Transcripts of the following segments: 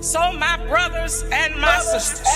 So my brothers and my sisters,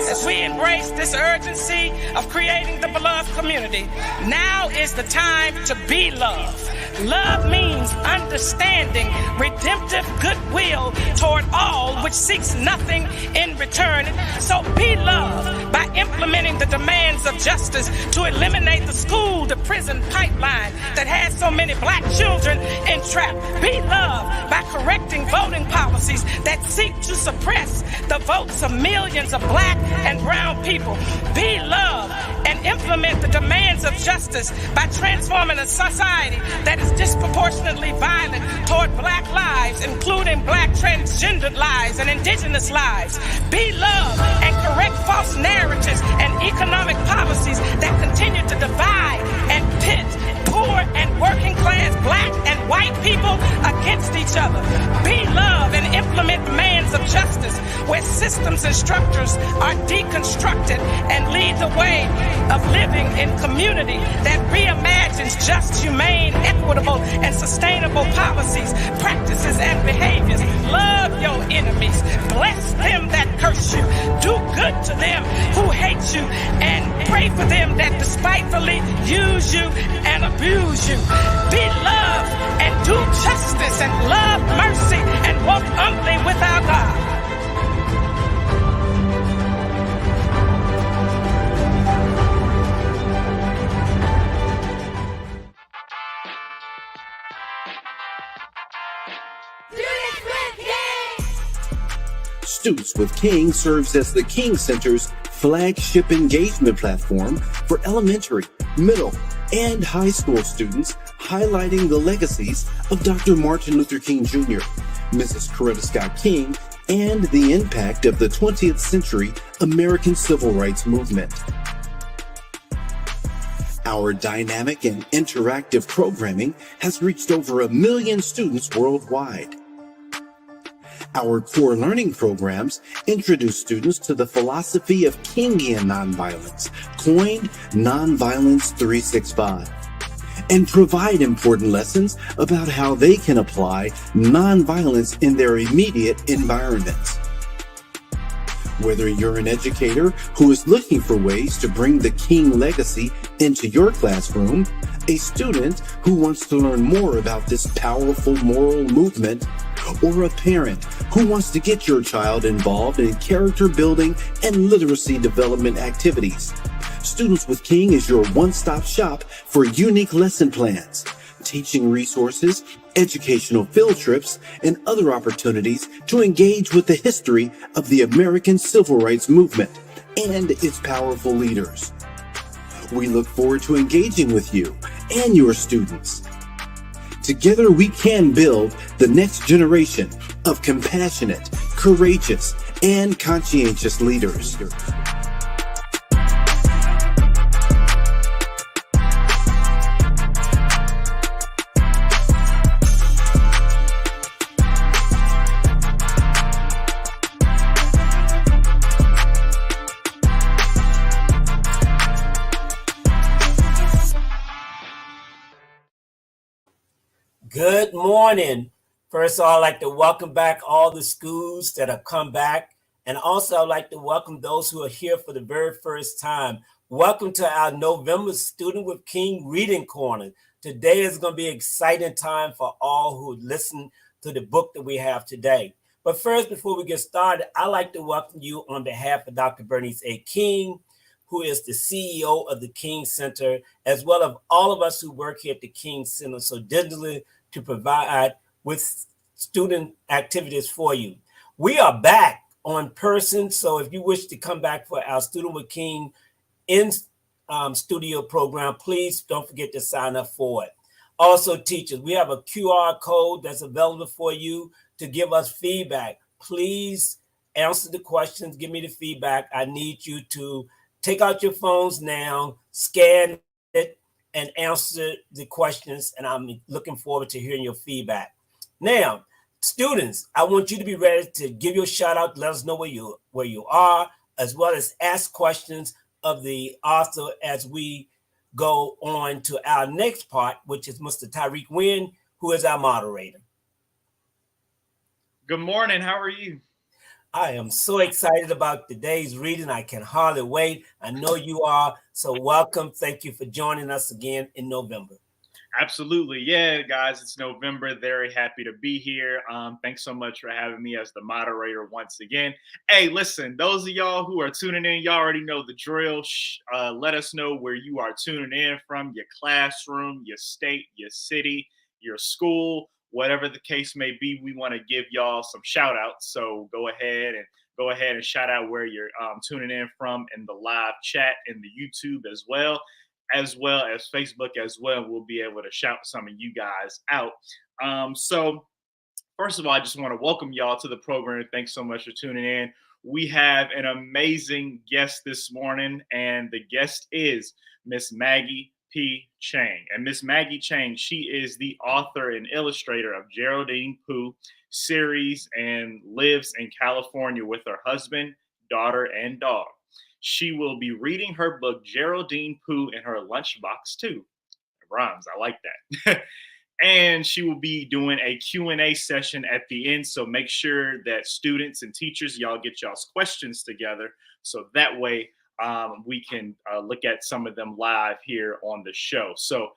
as we embrace this urgency of creating the beloved community, now is the time to be loved. Love means understanding, redemptive goodwill toward all, which seeks nothing in return. So be loved by implementing the demands of justice to eliminate the school to prison pipeline that has so many black children entrapped. Be loved by correcting voting policies that seek to suppress the votes of millions of black and brown people. Be loved and implement the demands of justice by transforming a society that is disproportionately violent toward black lives, including black transgendered lives and indigenous lives. Be loved and correct false narratives and economic policies that continue to divide and pit poor and working class black and white people against each other. Be loved and implement demands of justice where systems and structures are deconstructed and lead the way of living in community that reimagines just, humane, equitable, and sustainable policies, practices, and behaviors. Love your enemies. Bless them that curse you. Do good to them who hate you, and pray for them that despitefully use you and abuse you. Be loved and do justice and love mercy and walk humbly with our God. Students with King serves as the King Center's flagship engagement platform for elementary, middle, and high school students, highlighting the legacies of Dr. Martin Luther King Jr., Mrs. Coretta Scott King, and the impact of the 20th century American Civil Rights Movement. Our dynamic and interactive programming has reached over 1 million students worldwide. Our core learning programs introduce students to the philosophy of Kingian nonviolence, coined Nonviolence 365, and provide important lessons about how they can apply nonviolence in their immediate environments. Whether you're an educator who is looking for ways to bring the King legacy into your classroom, a student who wants to learn more about this powerful moral movement, or a parent who wants to get your child involved in character building and literacy development activities, Students with King is your one-stop shop for unique lesson plans, teaching resources, educational field trips, and other opportunities to engage with the history of the American Civil Rights Movement and its powerful leaders. We look forward to engaging with you and your students. Together we can build the next generation of compassionate, courageous, and conscientious leaders. Good morning. First of all, I'd like to welcome back all the schools that have come back. And also I'd like to welcome those who are here for the very first time. Welcome to our November Student with King Reading Corner. Today is going to be an exciting time for all who listen to the book that we have today. But first, before we get started, I'd like to welcome you on behalf of Dr. Bernice A. King, who is the CEO of the King Center, as well as all of us who work here at the King Center so diligently to provide with student activities for you. We are back on person, so if you wish to come back for our Student with King in studio program, please don't forget to sign up for it. Also, teachers, we have a QR code that's available for you to give us feedback. Please answer the questions, give me the feedback. I need you to take out your phones now, scan it, and answer the questions, and I'm looking forward to hearing your feedback. Now, students, I want you to be ready to give your shout out, let us know where you are, as well as ask questions of the author as we go on to our next part, which is Mr. Tyrik Wynn, who is our moderator. Good morning. How are you? I am so excited about today's reading. I can hardly wait. I know you are. So welcome. Thank you for joining us again in November. Absolutely. Yeah, guys, it's November. Very happy to be here. Thanks so much for having me as the moderator once again. Hey, listen, those of y'all who are tuning in, y'all already know the drill. Let us know where you are tuning in from, your classroom, your state, your city, your school, whatever the case may be. We want to give y'all some shout outs. So go ahead and shout out where you're tuning in from in the live chat in the YouTube as well as Facebook as well. We'll be able to shout some of you guys out. So first of all, I just want to welcome y'all to the program. Thanks so much for tuning in. We have an amazing guest this morning, and the guest is Miss Maggie P. Chang. And Miss Maggie Chang, she is the author and illustrator of Geraldine Pooh series and lives in California with her husband, daughter, and dog. She will be reading her book, Geraldine Pooh, in her lunchbox too. It rhymes. I like that. And she will be doing a Q&A session at the end. So make sure that students and teachers, y'all get y'all's questions together. So that way we can look at some of them live here on the show. So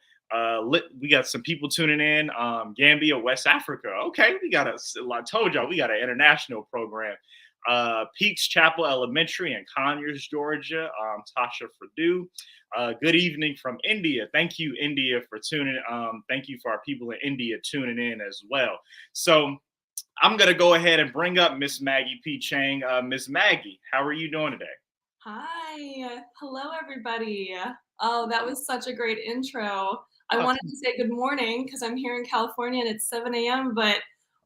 we got some people tuning in. Gambia, West Africa. Okay, I told y'all we got an international program. Peaks Chapel Elementary in Conyers, Georgia. Tasha Purdue. Good evening from India. Thank you, India, for tuning. Thank you for our people in India tuning in as well. So I'm going to go ahead and bring up Miss Maggie P. Chang. Miss Maggie, how are you doing today? Hi. Hello, everybody. Oh, that was such a great intro. I wanted to say good morning because I'm here in California and it's 7 a.m., but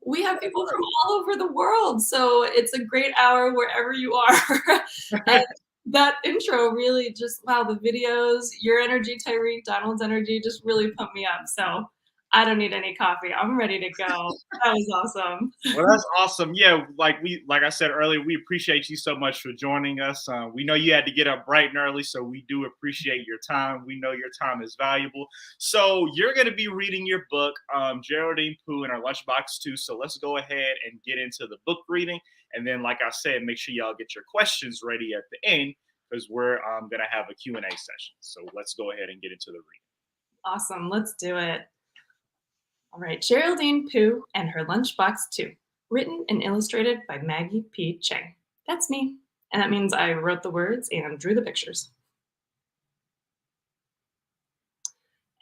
we have people from all over the world. So it's a great hour wherever you are. And that intro really just, wow, the videos, your energy, Tyrik, Donald's energy just really pumped me up. So I don't need any coffee. I'm ready to go. That was awesome. Well, that's awesome. Yeah, like I said earlier, we appreciate you so much for joining us. We know you had to get up bright and early, so we do appreciate your time. We know your time is valuable. So you're going to be reading your book, Geraldine Pooh, in our lunchbox too. So let's go ahead and get into the book reading. And then, like I said, make sure y'all get your questions ready at the end because we're going to have a Q&A session. So let's go ahead and get into the reading. Awesome. Let's do it. All right, Geraldine Pooh and her lunchbox too. Written and illustrated by Maggie P. Chang. That's me. And that means I wrote the words and drew the pictures.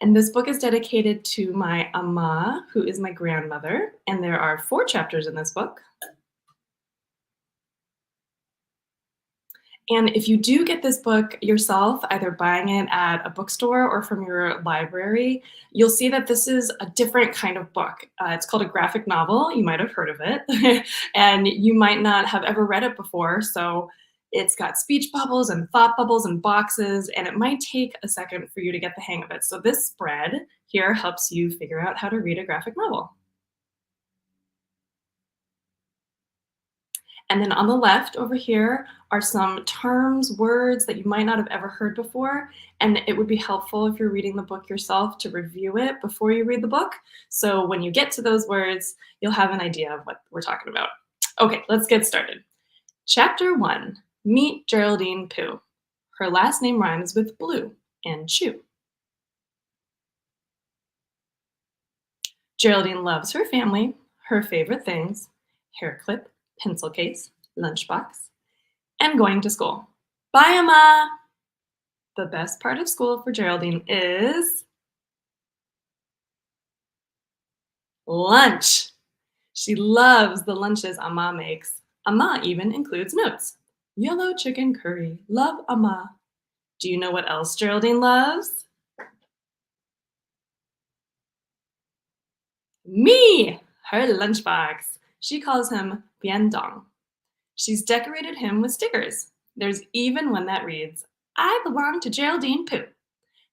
And this book is dedicated to my Amma, who is my grandmother. And there are 4 chapters in this book. And if you do get this book yourself, either buying it at a bookstore or from your library, you'll see that this is a different kind of book. It's called a graphic novel. You might have heard of it. And you might not have ever read it before. So it's got speech bubbles and thought bubbles and boxes, and it might take a second for you to get the hang of it. So this spread here helps you figure out how to read a graphic novel. And then on the left over here are some terms, words that you might not have ever heard before. And it would be helpful if you're reading the book yourself to review it before you read the book. So when you get to those words, you'll have an idea of what we're talking about. Okay, let's get started. Chapter 1, Meet Geraldine Pooh. Her last name rhymes with blue and chew. Geraldine loves her family, her favorite things, hair clip, pencil case, lunchbox, and going to school. Bye, Emma! The best part of school for Geraldine is lunch. She loves the lunches Amma makes. Amma even includes notes. Yellow chicken curry, love Amma. Do you know what else Geraldine loves? Me, her lunchbox. She calls him Biendong. She's decorated him with stickers. There's even one that reads, I belong to Geraldine Pooh.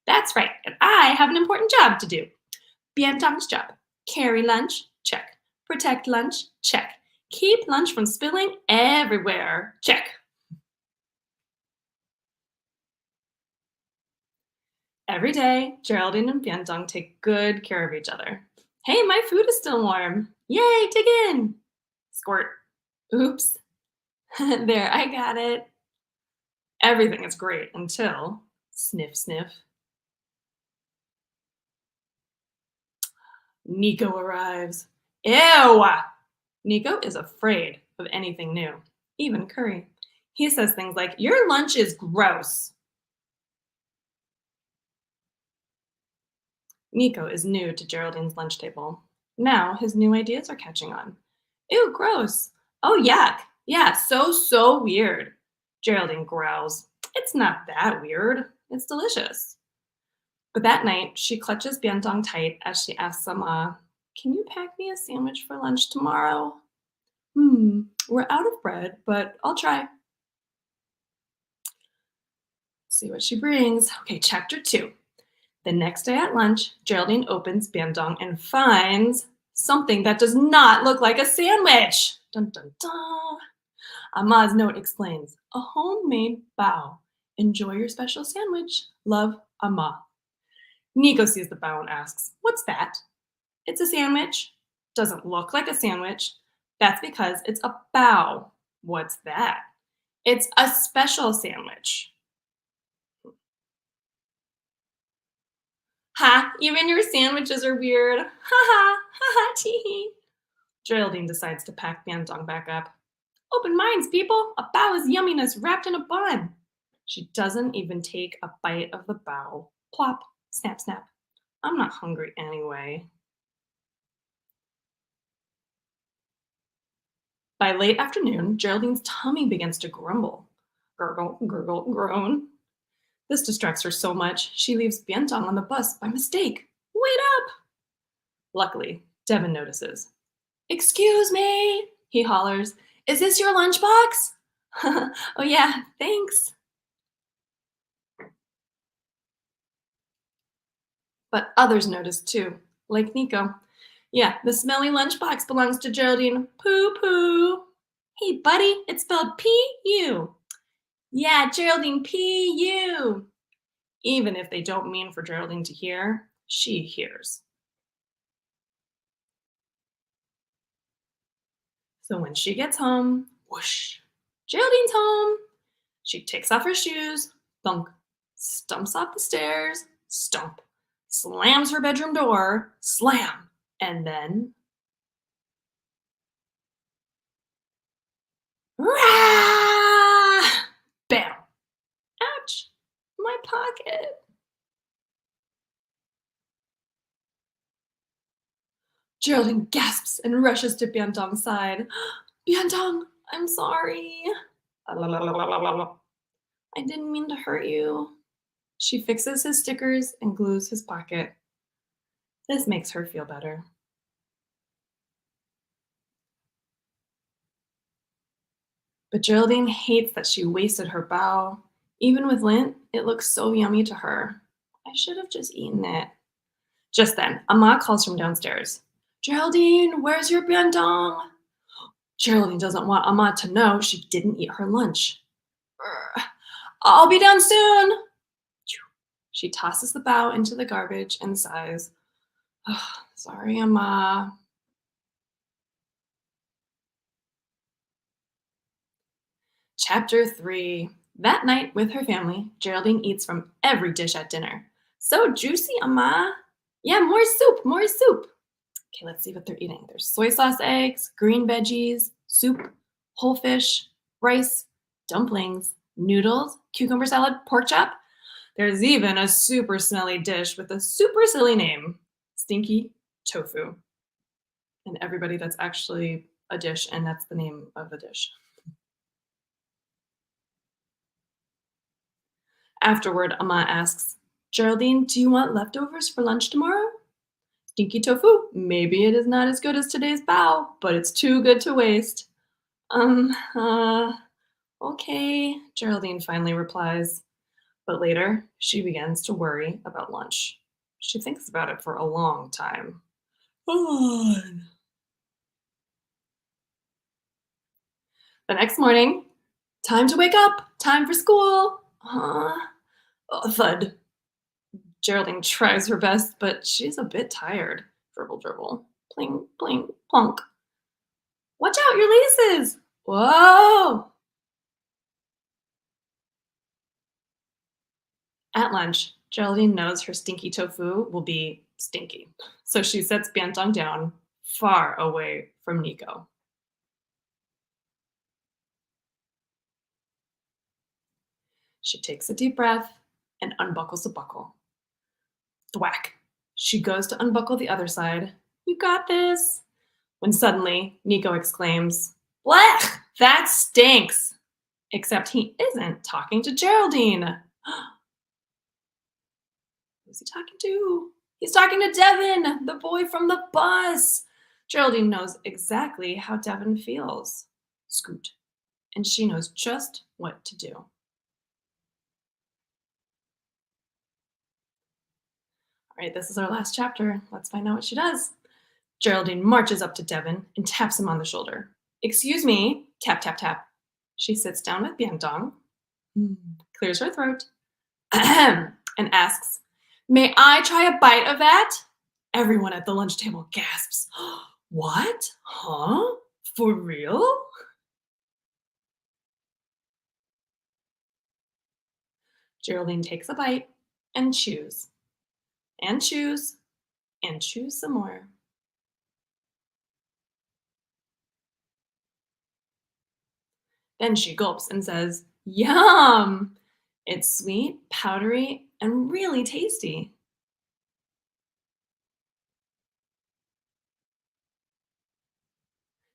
That's right, and I have an important job to do. Biendong's job. Carry lunch, check. Protect lunch, check. Keep lunch from spilling everywhere, check. Every day, Geraldine and Biendong take good care of each other. Hey, my food is still warm. Yay, dig in. Squirt. Oops. There, I got it. Everything is great until sniff, sniff. Nico arrives. Ew! Nico is afraid of anything new, even curry. He says things like, "Your lunch is gross." Nico is new to Geraldine's lunch table. Now his new ideas are catching on. Ew, gross. Oh, yuck. Yeah, so weird. Geraldine growls. It's not that weird. It's delicious. But that night, she clutches Bientong tight as she asks Sama, "Can you pack me a sandwich for lunch tomorrow?" We're out of bread, but I'll try. See what she brings. Okay, chapter 2. The next day at lunch, Geraldine opens Bientong and finds something that does not look like a sandwich. Dun dun dun. Ama's note explains, "A homemade bao. Enjoy your special sandwich. Love, Ama." Nico sees the bao and asks, "What's that?" "It's a sandwich." "Doesn't look like a sandwich." "That's because it's a bao." "What's that?" "It's a special sandwich." "Ha, even your sandwiches are weird. Ha ha, ha ha, tee hee." Geraldine decides to pack Bientong back up. "Open minds, people. A bao is yumminess wrapped in a bun." She doesn't even take a bite of the bao. Plop, snap, snap. I'm not hungry anyway. By late afternoon, Geraldine's tummy begins to grumble. Gurgle, gurgle, groan. This distracts her so much, she leaves Bientong on the bus by mistake. "Wait up!" Luckily, Devin notices. "Excuse me," he hollers. "Is this your lunchbox?" "Oh yeah, thanks." But others notice too, like Nico. "Yeah, the smelly lunchbox belongs to Geraldine. Poo poo." "Hey buddy, it's spelled P-U." "Yeah, Geraldine P-U." Even if they don't mean for Geraldine to hear, she hears. So when she gets home, whoosh, Geraldine's home. She takes off her shoes, thunk, stumps off the stairs, stump, slams her bedroom door, slam, and then rah! Bam! Ouch! My pocket. Geraldine gasps and rushes to Bientong's side. "Bientong, I'm sorry." "I didn't mean to hurt you." She fixes his stickers and glues his pocket. This makes her feel better. But Geraldine hates that she wasted her bao. Even with lint, it looks so yummy to her. I should have just eaten it. Just then, Ama calls from downstairs. "Geraldine, where's your bientong?" Geraldine doesn't want Ama to know she didn't eat her lunch. "I'll be down soon." She tosses the bao into the garbage and sighs. "Oh, sorry, Ama." Chapter 3. That night with her family, Geraldine eats from every dish at dinner. "So juicy, Ama." "Yeah, more soup, more soup." Okay, let's see what they're eating. There's soy sauce eggs, green veggies, soup, whole fish, rice, dumplings, noodles, cucumber salad, pork chop. There's even a super smelly dish with a super silly name, stinky tofu. And everybody, that's actually a dish, and that's the name of the dish. Afterward, Ama asks, "Geraldine, do you want leftovers for lunch tomorrow?" "Stinky tofu. Maybe it is not as good as today's bao, but it's too good to waste." Um, uh, okay, Geraldine finally replies. But later, she begins to worry about lunch. She thinks about it for a long time. Fine. The next morning, time to wake up, time for school. Oh, thud. Geraldine tries her best, but she's a bit tired. Dribble, dribble. Pling, pling, plunk. "Watch out, your laces." "Whoa!" At lunch, Geraldine knows her stinky tofu will be stinky, so she sets Biantong down far away from Nico. She takes a deep breath and unbuckles the buckle. Thwack. She goes to unbuckle the other side. You got this. When suddenly, Nico exclaims, "Blech! That stinks!" Except he isn't talking to Geraldine. Who's he talking to? He's talking to Devin, the boy from the bus. Geraldine knows exactly how Devin feels. Scoot. And she knows just what to do. All right, this is our last chapter. Let's find out what she does. Geraldine marches up to Devin and taps him on the shoulder. "Excuse me," tap, tap, tap. She sits down with Biantong, clears her throat, and asks, "May I try a bite of that?" Everyone at the lunch table gasps. "What? Huh? For real?" Geraldine takes a bite and chews, and chews, and chews some more. Then she gulps and says, "Yum! It's sweet, powdery, and really tasty."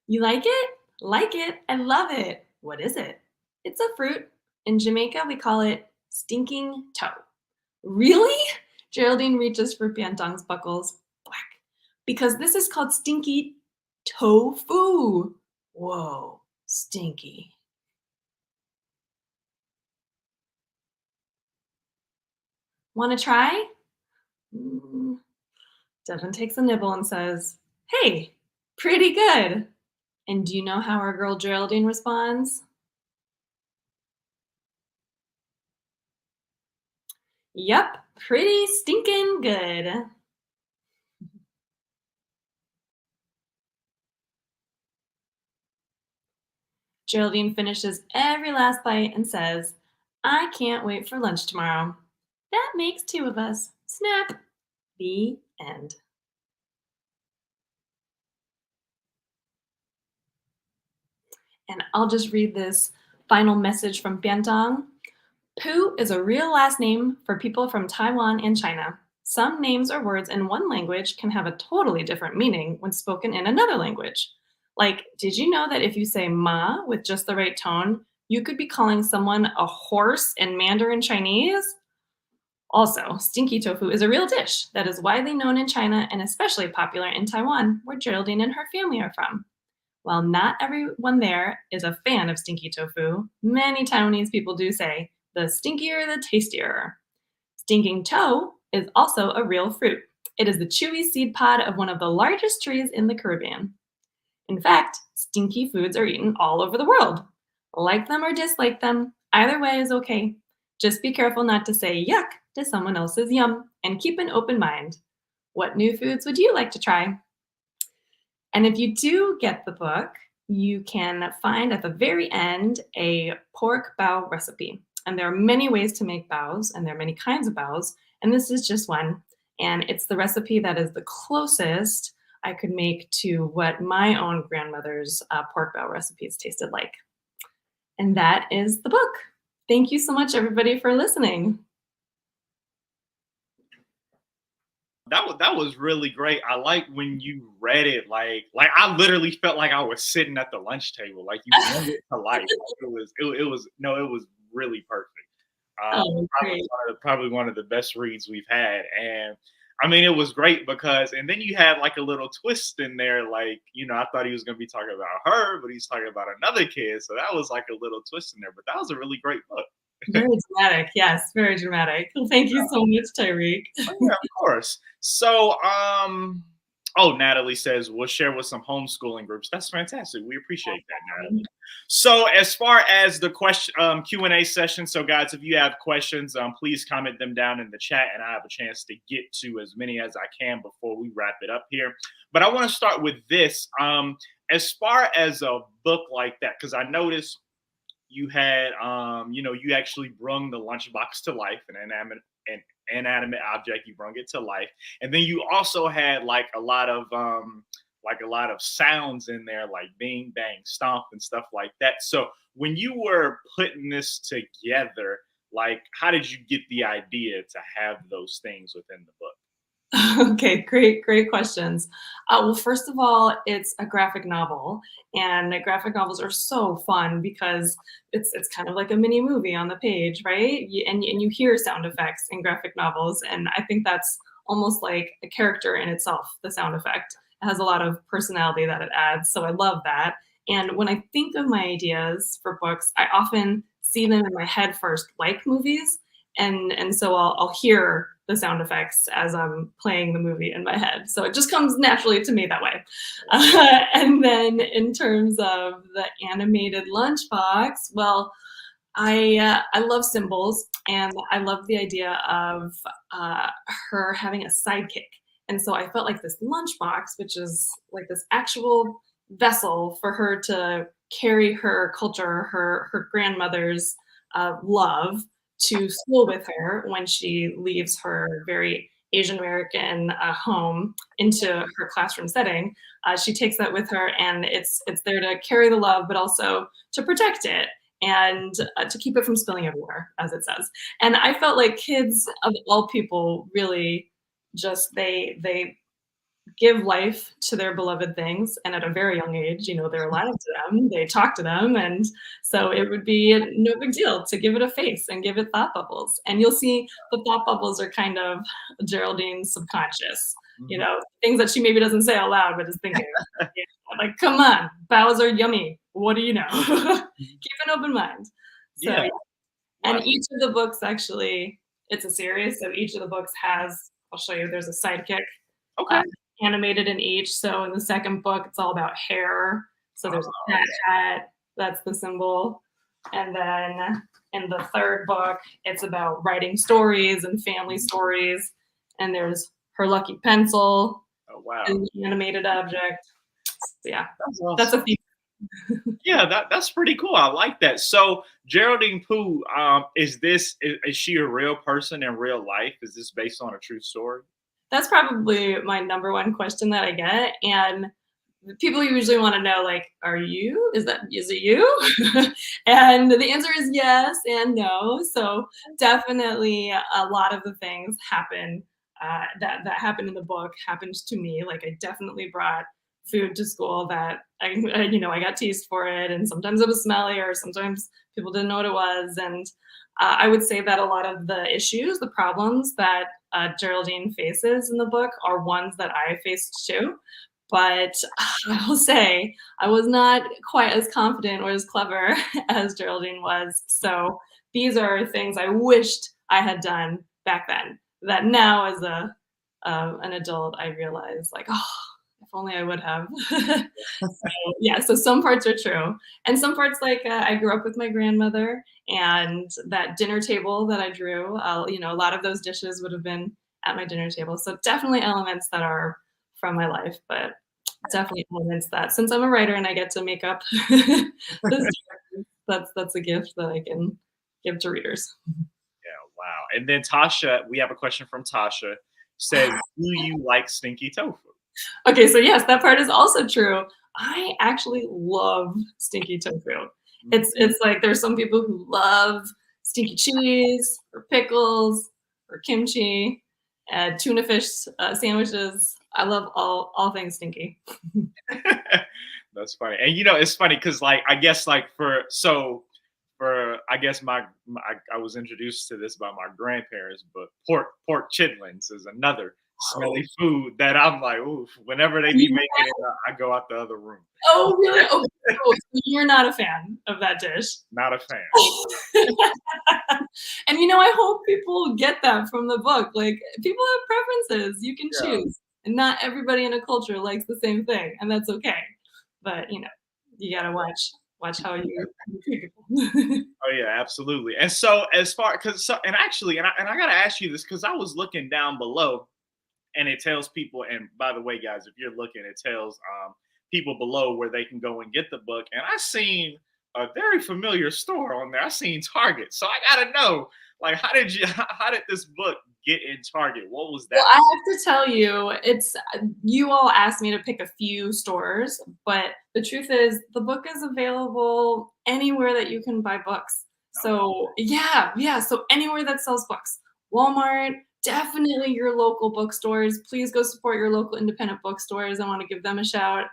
You like it? Like it. I love it. What is it? It's a fruit. In Jamaica, we call it stinking toe. Really? Geraldine reaches for Biantong's buckles. Whack. Because this is called stinky tofu. Whoa, stinky. Want to try? Devin takes a nibble and says, "Hey, pretty good." And do you know how our girl Geraldine responds? Yep, pretty stinking good. Geraldine finishes every last bite and says, "I can't wait for lunch tomorrow." That makes two of us. Snap. The end. And I'll just read this final message from Biantong. Pu is a real last name for people from Taiwan and China. Some names or words in one language can have a totally different meaning when spoken in another language. Like, did you know that if you say ma with just the right tone, you could be calling someone a horse in Mandarin Chinese? Also, stinky tofu is a real dish that is widely known in China and especially popular in Taiwan, where Geraldine and her family are from. While not everyone there is a fan of stinky tofu, many Taiwanese people do say, "The stinkier, the tastier." Stinking toe is also a real fruit. It is the chewy seed pod of one of the largest trees in the Caribbean. In fact, stinky foods are eaten all over the world. Like them or dislike them, either way is okay. Just be careful not to say yuck to someone else's yum and keep an open mind. What new foods would you like to try? And if you do get the book, you can find at the very end a pork bao recipe. And there are many ways to make baos, and there are many kinds of baos, and this is just one. And it's the recipe that is the closest I could make to what my own grandmother's pork bao recipes tasted like. And that is the book. Thank you so much, everybody, for listening. That was really great. I like when you read it, like I literally felt like I was sitting at the lunch table, like you brought it to life. It was really perfect. Probably one of the best reads we've had, and I mean it was great because, and then you had like a little twist in there, like I thought he was gonna be talking about her, but he's talking about another kid, so that was like a little twist in there. But that was a really great book. Very dramatic. Yes, very dramatic. Well, thank you so much, Tyrik. Yeah, of course. So, Natalie says we'll share with some homeschooling groups. That's fantastic. We appreciate that, Natalie. So, as far as the question Q&A session, so guys, if you have questions, please comment them down in the chat, and I have a chance to get to as many as I can before we wrap it up here. But I want to start with this. As far as a book like that, because I noticed you had, you actually brung the lunchbox to life, an an inanimate object, you brought it to life, and then you also had like a lot of sounds in there, like bing, bang, stomp, and stuff like that. So when you were putting this together, like, how did you get the idea to have those things within the book? Okay, great questions. Well, first of all, it's a graphic novel, and graphic novels are so fun because it's kind of like a mini movie on the page, right? And you hear sound effects in graphic novels, and I think that's almost like a character in itself. The sound effect, it has a lot of personality that it adds, so I love that. And when I think of my ideas for books, I often see them in my head first, like movies, and so I'll hear the sound effects as I'm playing the movie in my head. So it just comes naturally to me that way. And then in terms of the animated lunchbox, well, I love symbols, and I love the idea of her having a sidekick. And so I felt like this lunchbox, which is like this actual vessel for her to carry her culture, her grandmother's love to school with her when she leaves her very Asian American home into her classroom setting. She takes that with her, and it's there to carry the love, but also to protect it and to keep it from spilling everywhere, as it says. And I felt like kids of all people really just they give life to their beloved things, and at a very young age, they're alive to them, they talk to them, and so it would be no big deal to give it a face and give it thought bubbles. And you'll see the thought bubbles are kind of Geraldine's subconscious, things that she maybe doesn't say out loud but is thinking. Like, come on, bows are yummy, what do you know? Keep an open mind. So Yeah. and each of the books, actually, it's a series, so each of the books has, I'll show you, there's a sidekick Okay. animated in each. So in the second book, it's all about hair. So there's a cat hat, that's the symbol. And then in the third book, it's about writing stories and family stories. And there's her lucky pencil, Oh, wow. an animated object. So yeah, That's awesome. that's a theme. Yeah, that's pretty cool. I like that. So Geraldine Pooh, is she a real person in real life? Is this based on a true story? That's probably my number one question that I get. And people usually want to know, like, is it you? And the answer is yes and no. So definitely a lot of the things happen that happened in the book happened to me. Like, I definitely brought food to school that I got teased for it, and sometimes it was smelly, or sometimes people didn't know what it was. And I would say that a lot of the issues, the problems that Geraldine faces in the book are ones that I faced too. But I will say I was not quite as confident or as clever as Geraldine was. So these are things I wished I had done back then, that now as an adult, I realize, like, oh, if only I would have. So some parts are true. And some parts, like, I grew up with my grandmother, and that dinner table that I drew, a lot of those dishes would have been at my dinner table. So definitely elements that are from my life, but definitely elements that, since I'm a writer and I get to make up this, that's a gift that I can give to readers. Yeah, wow. And then Tasha, we have a question from Tasha. Says, do you like stinky tofu? Okay, so yes, that part is also true. I actually love stinky tofu. It's like there's some people who love stinky cheese or pickles or kimchi, tuna fish sandwiches. I love all things stinky. That's funny. And it's funny because, like, I guess, like, I guess I was introduced to this by my grandparents, but pork chitlins is another smelly food that I'm like, ooh, whenever they be making it, I go out the other room. Oh, really? Oh, so you're not a fan of that dish? Not a fan. And I hope people get that from the book. Like, people have preferences. You can choose. And not everybody in a culture likes the same thing, and that's okay. But you gotta watch how you treat people. Oh yeah, absolutely. And so as far and I gotta ask you this, because I was looking down below, and it tells people, and by the way, guys, if you're looking, it tells people below where they can go and get the book. And I seen a very familiar store on there. I seen Target, so I gotta know, like, how did this book get in Target? What was that? Well, I have to tell you, it's you all asked me to pick a few stores, but the truth is the book is available anywhere that you can buy books. So yeah, so anywhere that sells books. Walmart, definitely your local bookstores. Please go support your local independent bookstores. I want to give them a shout.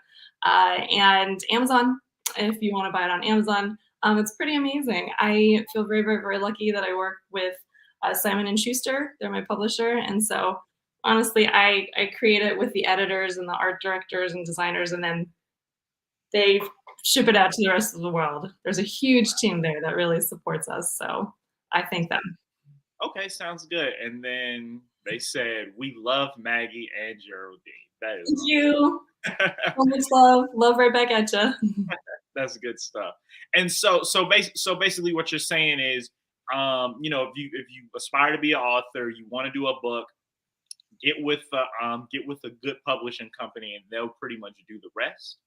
And Amazon, if you want to buy it on Amazon. It's pretty amazing. I feel very, very, very lucky that I work with Simon and Schuster. They're my publisher, and so honestly, I create it with the editors and the art directors and designers, and then they ship it out to the rest of the world. There's a huge team there that really supports us, so I thank them. Okay, sounds good. And then they said, "We love Maggie and Geraldine." That is Thank you. So much love right back at you. that's good stuff. And so basically, what you're saying is, if you aspire to be an author, you want to do a book, get with a good publishing company, and they'll pretty much do the rest.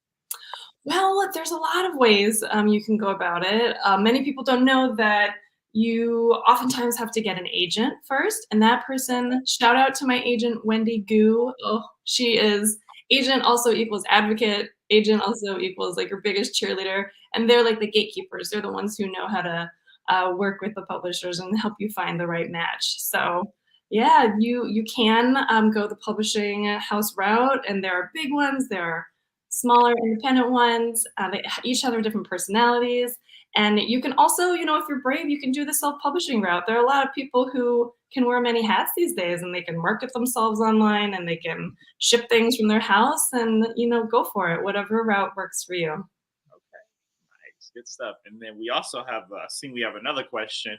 Well, there's a lot of ways you can go about it. Many people don't know that you oftentimes have to get an agent first, and that person, shout out to my agent, Wendy Gu. Oh, she is agent also equals advocate, agent also equals like your biggest cheerleader, and they're like the gatekeepers. They're the ones who know how to work with the publishers and help you find the right match. So yeah, you can go the publishing house route, and there are big ones, there are smaller independent ones. They each have their different personalities. And you can also, if you're brave, you can do the self-publishing route. There are a lot of people who can wear many hats these days, and they can market themselves online, and they can ship things from their house, and go for it, whatever route works for you. Okay, nice, good stuff. And then we also have we have another question.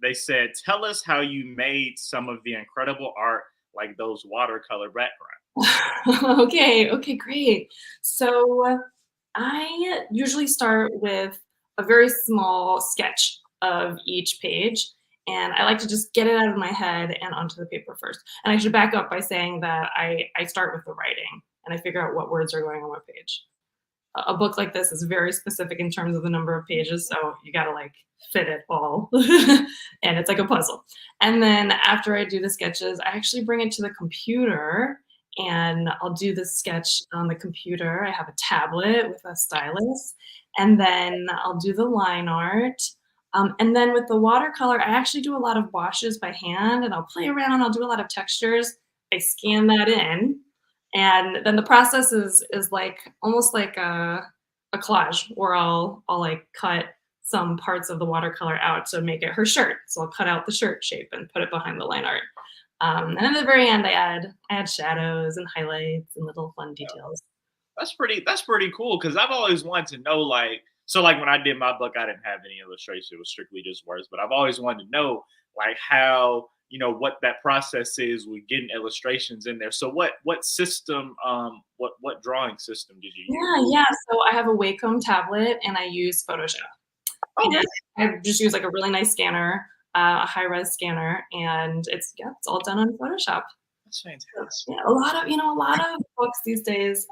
They said, "Tell us how you made some of the incredible art, like those watercolor backgrounds." Okay, great. So I usually start with a very small sketch of each page, and I like to just get it out of my head and onto the paper first. And I should back up by saying that I start with the writing, and I figure out what words are going on what page. A book like this is very specific in terms of the number of pages, so you gotta like fit it all, and it's like a puzzle. And then after I do the sketches, I actually bring it to the computer, and I'll do the sketch on the computer. I have a tablet with a stylus, and then I'll do the line art. And then with the watercolor, I actually do a lot of washes by hand, and I'll play around. I'll do a lot of textures. I scan that in, and then the process is like almost like a collage, where I'll like cut some parts of the watercolor out to make it her shirt. So I'll cut out the shirt shape and put it behind the line art. And at the very end, I add shadows and highlights and little fun details. That's pretty cool, because I've always wanted to know, like, so like when I did my book, I didn't have any illustration; it was strictly just words. But I've always wanted to know, like, how what that process is with getting illustrations in there. So what system, what drawing system did you use? Yeah. So I have a Wacom tablet, and I use Photoshop. Oh, And I just use like a really nice scanner, a high-res scanner, and it's all done on Photoshop. that's fantastic. Yeah, a lot of books these days,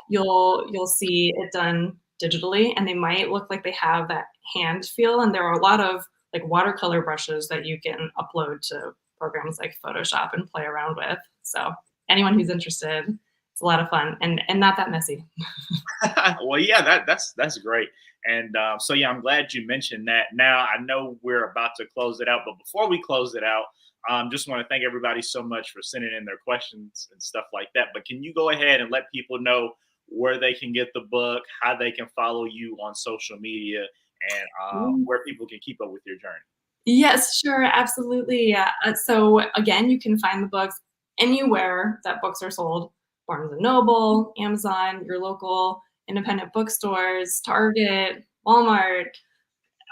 you'll see it done digitally, and they might look like they have that hand feel. And there are a lot of like watercolor brushes that you can upload to programs like Photoshop and play around with. So anyone who's interested, it's a lot of fun and not that messy. Well, yeah, that's great. And so yeah, I'm glad you mentioned that. Now I know we're about to close it out, but before we close it out, just want to thank everybody so much for sending in their questions and stuff like that. But can you go ahead and let people know where they can get the book, how they can follow you on social media, and where people can keep up with your journey? Yes, sure, absolutely. So again, you can find the books anywhere that books are sold: Barnes and Noble, Amazon, your local independent bookstores, Target, Walmart,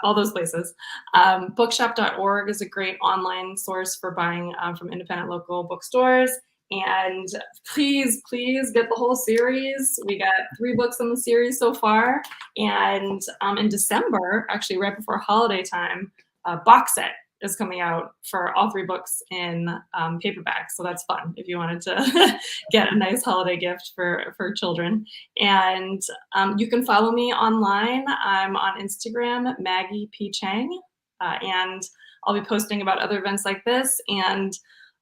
all those places. Bookshop.org is a great online source for buying from independent local bookstores. And please get the whole series. We got 3 books in the series so far. And in December, actually right before holiday time, a box set is coming out for all 3 books in paperback. So that's fun if you wanted to get a nice holiday gift for children. And you can follow me online. I'm on Instagram, Maggie P. Chang. And I'll be posting about other events like this and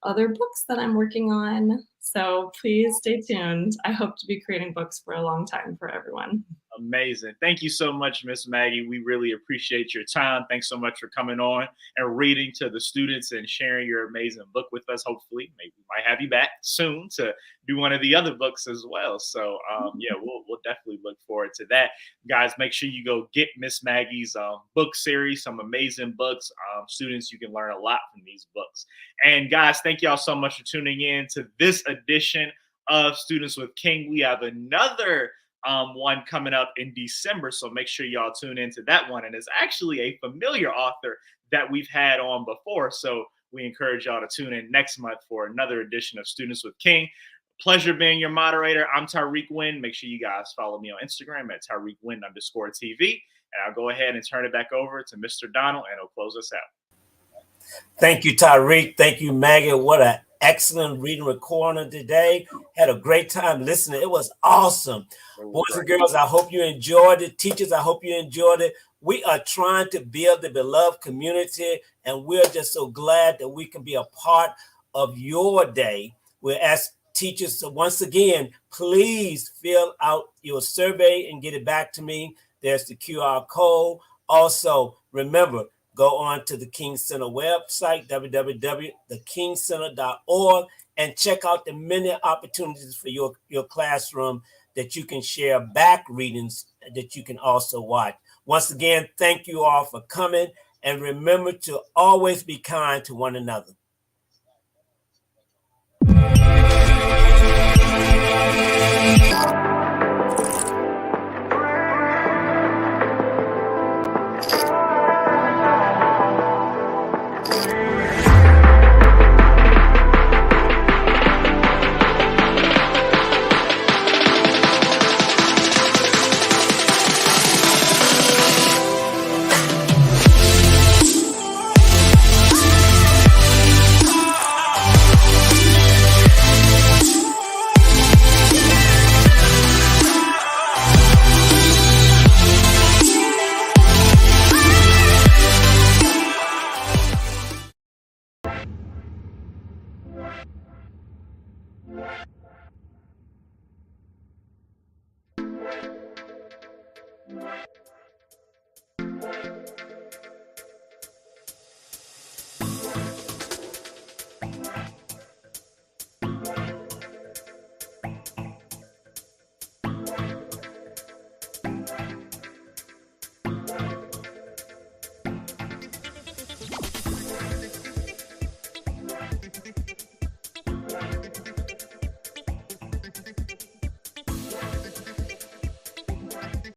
other books that I'm working on. So please stay tuned. I hope to be creating books for a long time for everyone. Amazing. Thank you so much, Miss Maggie. We really appreciate your time. Thanks so much for coming on and reading to the students and sharing your amazing book with us. Hopefully, maybe we might have you back soon to do one of the other books as well. So, yeah, we'll definitely look forward to that. Guys, make sure you go get Miss Maggie's book series, some amazing books. Students, you can learn a lot from these books. And guys, thank y'all so much for tuning in to this edition of Students with King. We have another one coming up in December, so make sure y'all tune into that one. And it's actually a familiar author that we've had on before, so we encourage y'all to tune in next month for another edition of Students with King. Pleasure being your moderator. I'm Tyrik Wynn. Make sure you guys follow me on Instagram at Tyrik Wynn _TV. And I'll go ahead and turn it back over to Mr. Donald, and he'll close us out. Thank you, Tyrik. Thank you, Maggie. What an excellent reading recording today. Had a great time listening. It was awesome. Boys and girls, I hope you enjoyed it. Teachers, I hope you enjoyed it. We are trying to build the beloved community, and we're just so glad that we can be a part of your day. We're asking teachers to, once again, please fill out your survey and get it back to me. There's the QR code. Also, remember, go on to the King Center website, www.thekingcenter.org, and check out the many opportunities for your classroom that you can share back readings that you can also watch. Once again, thank you all for coming, and remember to always be kind to one another.